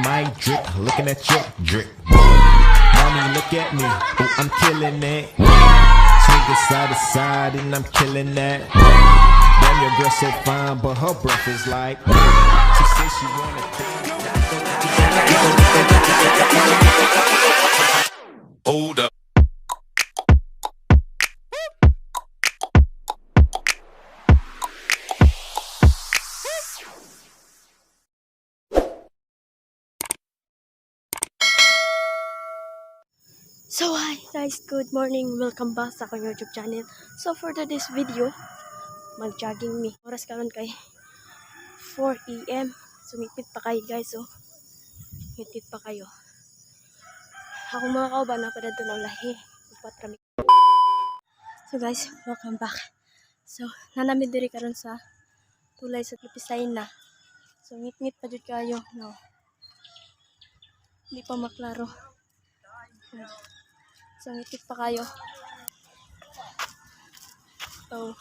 my drip, looking at your drip. Mommy, look at me, oh, I'm killing it. Swing it side to side and I'm killing that. Damn, your girl so fine, but her breath is like. She says she wanna hold up. So hi guys, good morning, welcome back sa akong YouTube channel. So for today's video, mag-jogging me. Oras karon kay 4 AM. Sumipit pa kayo guys, oh. Ngipit pa kayo. Ako mga kauban na pada doon ang lahi. Upatrami. So guys, welcome back. So nanamid diri karon sa tulay sa Tipisay na. So ngit-ngit pa jud kayo, no. Hindi pa maklaro. So, ngipit pa kayo. So,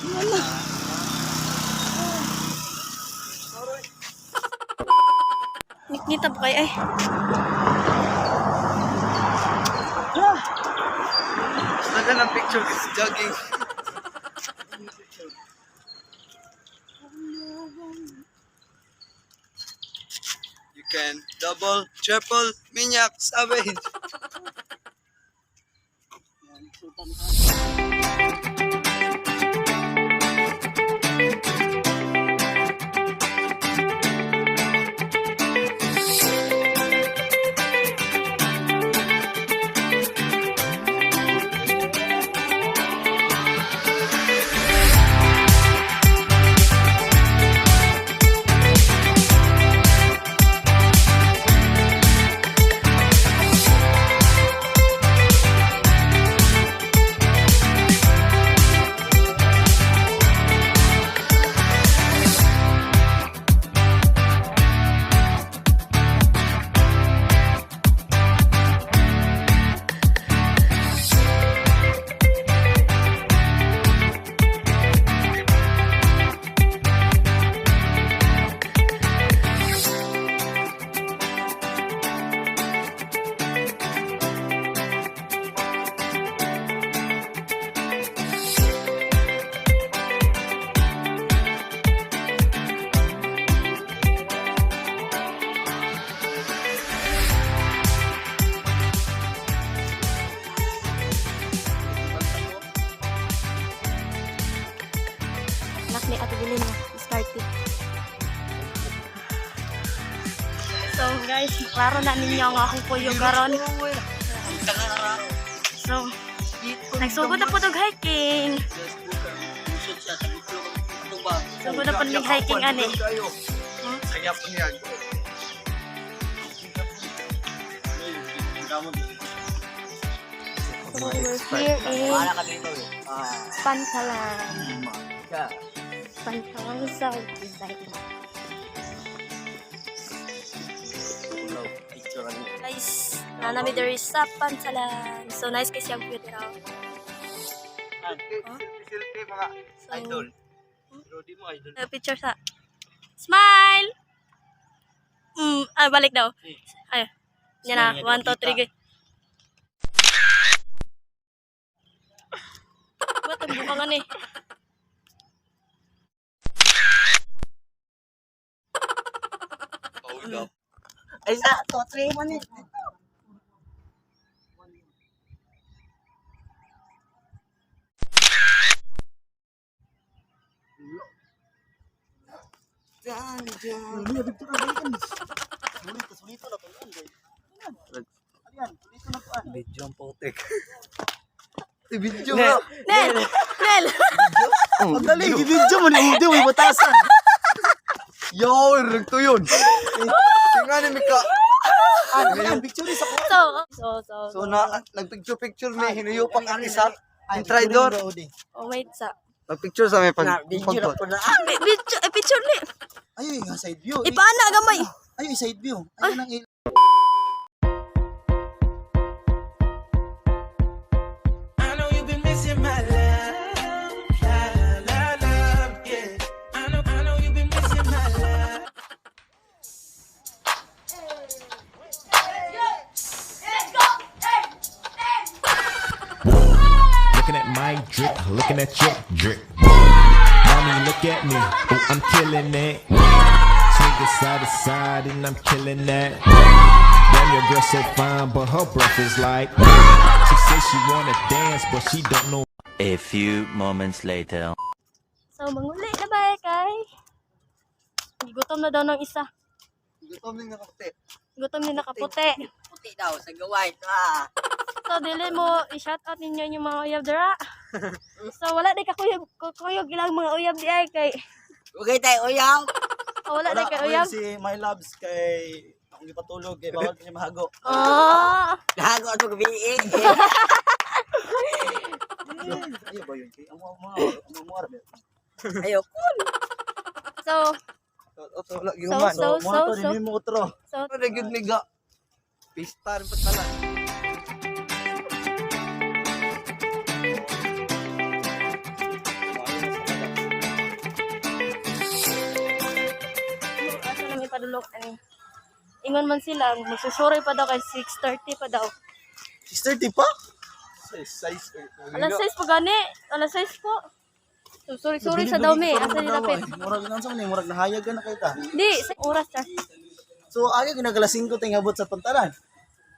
wala. Ngit-ngita pa kayo, eh. Maganda ng picture kasi jogging. You can double, triple, minyak, savage. Ni Ate Bilin na started. So guys, klaro na ninyo ang akong puyo karon. So, nagsugod na po tog hiking. Sugod na po hiking ani. Kaya po niya. So we're here in Pantalan. Pantalan South Design. Guys, nanami there is sa Pantalan. So nice kasi ang view dito. Mga idol. Pero di mo idol. Picture sa smile. Balik daw. Ay. Yan na, 1 2 3. What ang bukangan eh. Ay sa, 2 3 man eh. Video ang potek. Video mo. Nel! Nel! Ang dali, video mo ni Udo, may batasan. Yo, ragto yun. Tingnan ni Mika. Ano picture sa ko? So nagpicture may hinuyupak ang isa. Yung tridor. Oh, wait sa. Nagpicture sa may Video picture ni. Ay, nga side view. Ipaana gamay. Ay, side view. Ayun ang Looking at my drip, looking at your drip. Mommy, look at me, oh, I'm killing it. Swing it side to side and I'm killing that. Damn, your girl so fine, but her breath is like. She says she wanna dance, but she don't know. A few moments later. So, manguli na ba kay? Gutom na daw ng isa. Gutom din nakaputi. Gutom din nakaputi. Puti daw, sa gaway. So, dili mo i-shoutout ninyo yung mga uyab dira. So, wala di ka kuyog ilang mga uyab di ay kay. Okay tayo, uyaw. Oh, wala di ka uyab. Si My Loves kay akong ipatulog kay bawal niya mahago. Oh. Gago ato gabi eh. Ayo ba yun? Ang mga Ayo. So, Oto lagi human. So. Mo to din mo otro. so, Ano gyud miga? Pista rin patala. asa na may padulong ani. Ingon man sila, magsusuroy pa daw kay 6:30 pa daw. 6:30 pa? Size. Alas 6 pa gani. Alas 6 po. So, sorry sa daw me. Asa nila pe? Murag nang sa ni murag nahayag na kay ta. Di, sa oras ta. So aga ginagala 5 ting abot sa pantalan.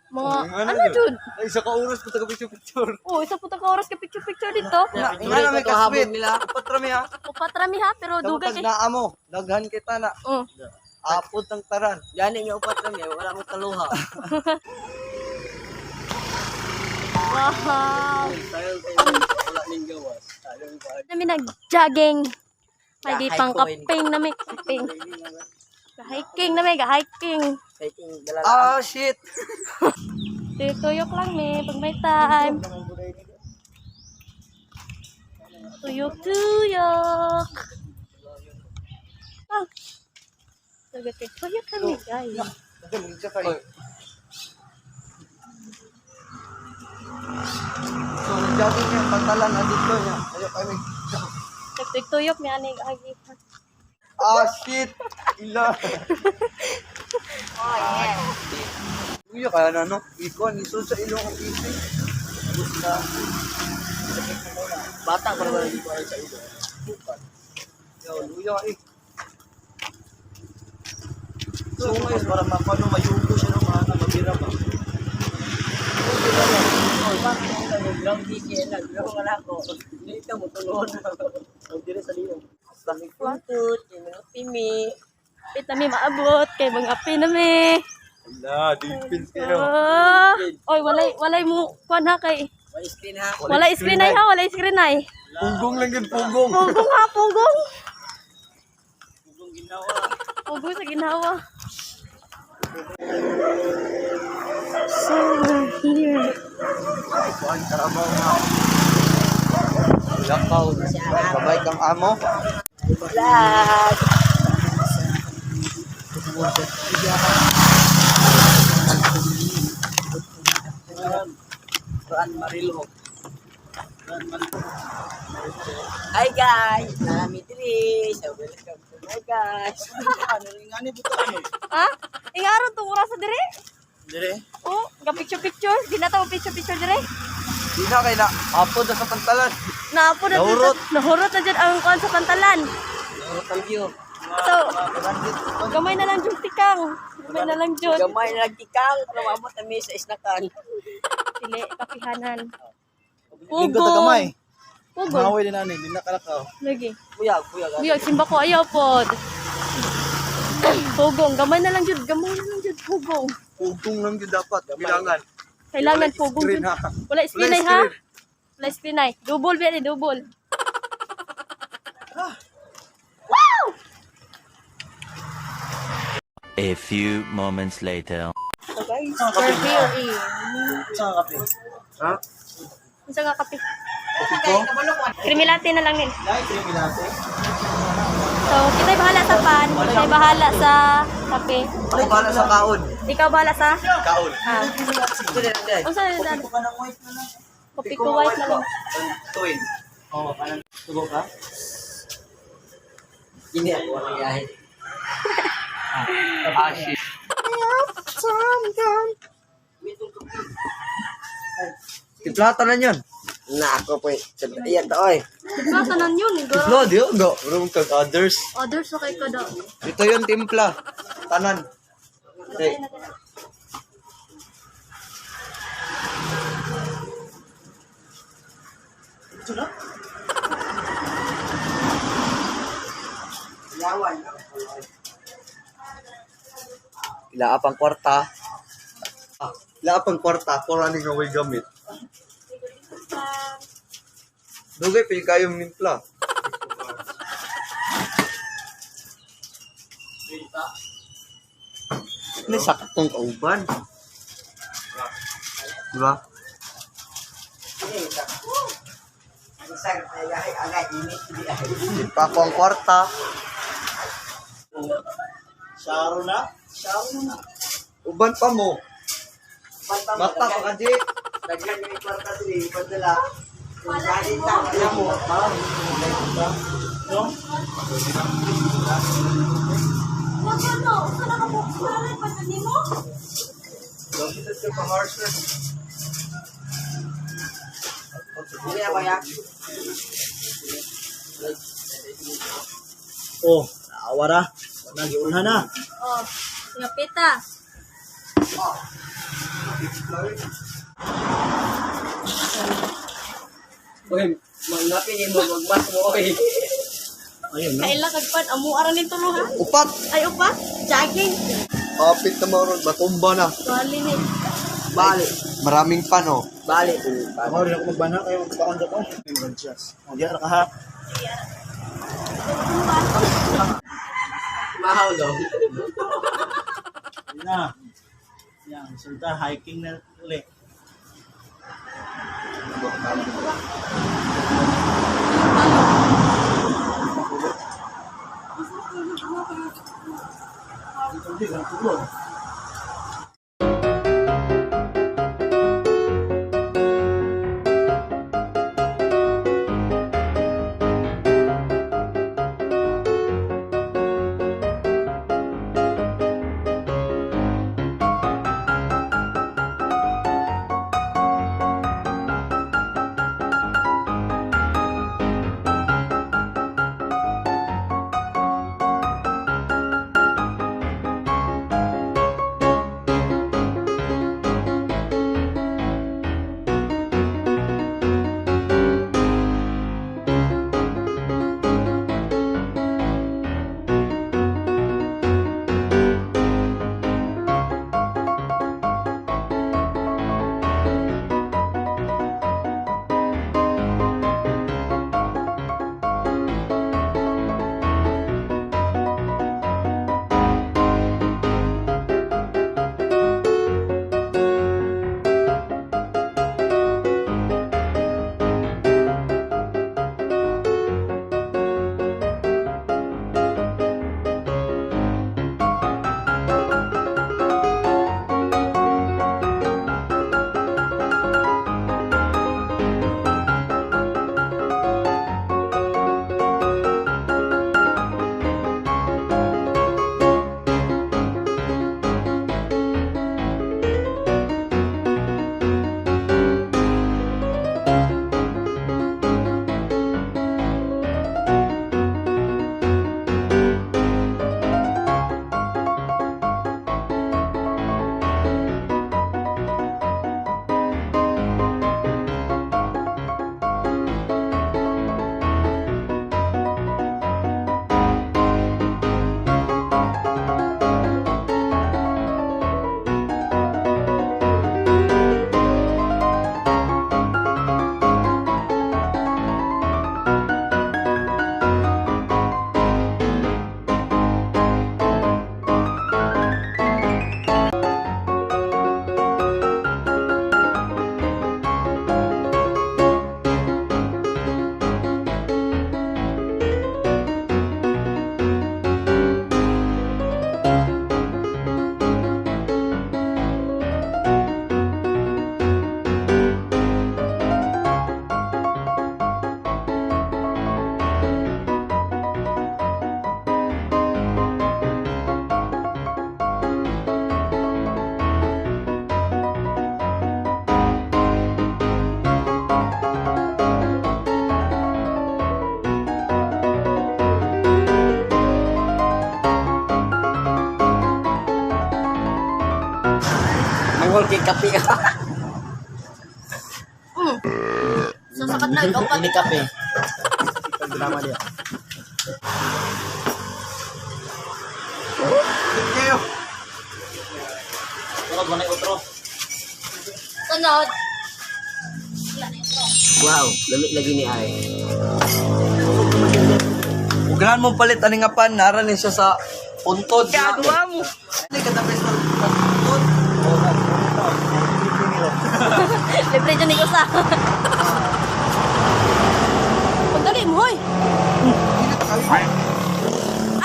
Mga, ano jud? Ay sa ka oras ko taga picture. Oh, isa po ka oras ka picture dito. Ina may kasbit nila. Patrami ha. Upat rami ha, pero dugay kay. Naa mo, daghan kita na. Oh. Apod ang taran. Gani nga upat kami, wala mo taluha. Wow. Wala ning gawas. Nami nag-jogging. Ay, di pang Ga-hiking. kaping nami. Kaping. Ga-hiking nami, ga-hiking. Ah, shit. Tuyok lang me, pag may time. Tuyok. Ah. Tuyok kami, guys. So jogging yung pantalan dito niya. Ayo kami. Tuyok me ani agi. Ah shit. Ila. Oh, yeah. Uyo kaya na no. Ikon iso sa ilong ang isip. Bata para ba dito sa ilo. Yo, luya eh. So ngayon para mapano mayugo siya no mga mabira ba. Lang kiki na gro wala ko. Dito mo tulon. Ang dire sa liyo. Stamik puntut, yung pimi. Pit nami maabot kay mga pinami. Ala, defense kayo. Oy, walay mo kuan ha kay. Wala screen ha. Walay screen ay ha, walay screen ay. Punggong lang yun, punggong. Pugong ha, pugong. Kung ginawa. Pugong sa ginawa. So, we're here. Kuhan, karabaw nga. Lakaw. Kabay kang amo. Vlog. Run Marilo. Hi guys, nami diri. So welcome to my guys. Ano rin nga ni buto ano? Ha? Ingaron tong oras sa dire? Dire? Oh, ga picture. Ginataw picture dire. Di na kay na. Apod na sa pantalan. Naapo na Nahurot. Nahurot na dyan ang kuan sa pantalan. Thank you. So, gamay na lang jud tikang. Gamay na lang jud. Gamay na nagtikang para maabot kami sa isnakan. Dili kapihanan. Linggo ta kamay. Pugo. Maway din ani, di na kalakaw. Lagi. Kuya. Biyag simba ko ayaw pod. Pugong, gamay na lang jud, pugong. Pugong lang yun dapat. Bilangan. Kailangan pugong Screen, jud. ha? Wala spinay ha. screen. Wala spinay. Double ba double. A few moments later. So guys, we're here in. Saan kape? Ha? Isa nga kape. Ito? Creamy latte na lang din. Dahil creamy latte. So, kita'y bahala sa pan, kita'y bahala sa kape. Ako bala sa kaon. Ikaw bahala sa? Kaon. Ah. Ito na lang. Ang saan na? Ito ka ng white na lang. Kopi ko white na lang. Tuwin. Oo, parang tugo ka? Ini ako nangyayari. Shit. Timplata na yan. Na ako po. Iyan to oy. Ikaw, tanan yun. Timpla, di ako. Marunong kag others. Others, okay ka daw. Ito yung timpla. Tanan. Okay. Ito na? Yawan. Ila pang kwarta. Ila pang kwarta. Kung ano nga way gamit. Dugay pa yung kayong nimpla. Ini saktong kauban. Diba? Isang agay init. Pa ko ang kwarta. Sharo na? Uban pa mo. Mata pa ka di. Daghan yung kwarta sila. Ipadala. Kung saan lang. Alam mo. No? Wag ano, sana ka po. Wala pa sa nimo. Lapit ka pa horse. Hindi na ba yan? Oh, awara. Nagiulhan na. Oh, nga pita. Uy, mangapin yung magmas mo. Ayun na. Kaila kagpan amo ara nin tuluhan. Upat. Ay upa, jogging. Kapit na maron. Matumba na. Bali ni. Bali. Maraming pano. Bali. Ako rin ako magbana kayo. Magpaon ko. O, di ara ka ha. Mahaw daw. Yun na. Yan. Sulta, hiking na ulit. kape. Sasakad na ikaw pa. Ini kape. Drama dia. Sunod mo na utro. Sunod. Wow, lamig lagi ni ay. Ugahan mo palit ani nga pan naran siya sa puntod. Gagawa mo. Ini kada sa puntod. Libre dyan ikaw sa. Pagdali mo, hoy.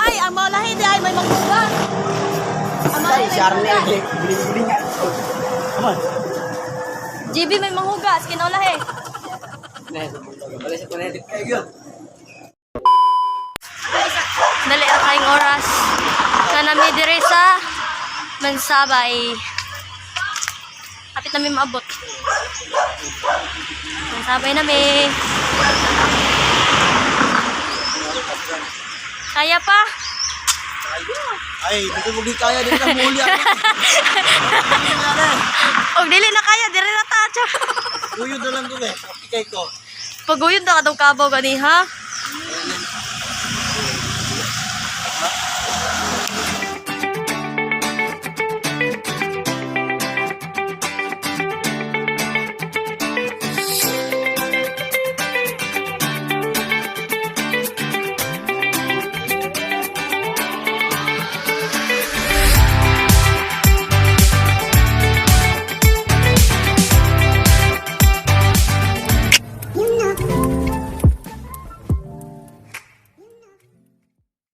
Ay, ang maulahi di ay may magbuga. Ang maulahi may magbuga. GB may manghugas, kinaulahi. Dali na kayong oras. Kanami dire sa Mansabay. Kapit namin maabot. Mansabay namin. Kaya pa? Ay, dito mo di kaya din na muli ako. Og dili na kaya, dire na ta. Uyod na lang ko eh. Kapikay ko. Paguyod na ka daw kabaw gani, ha?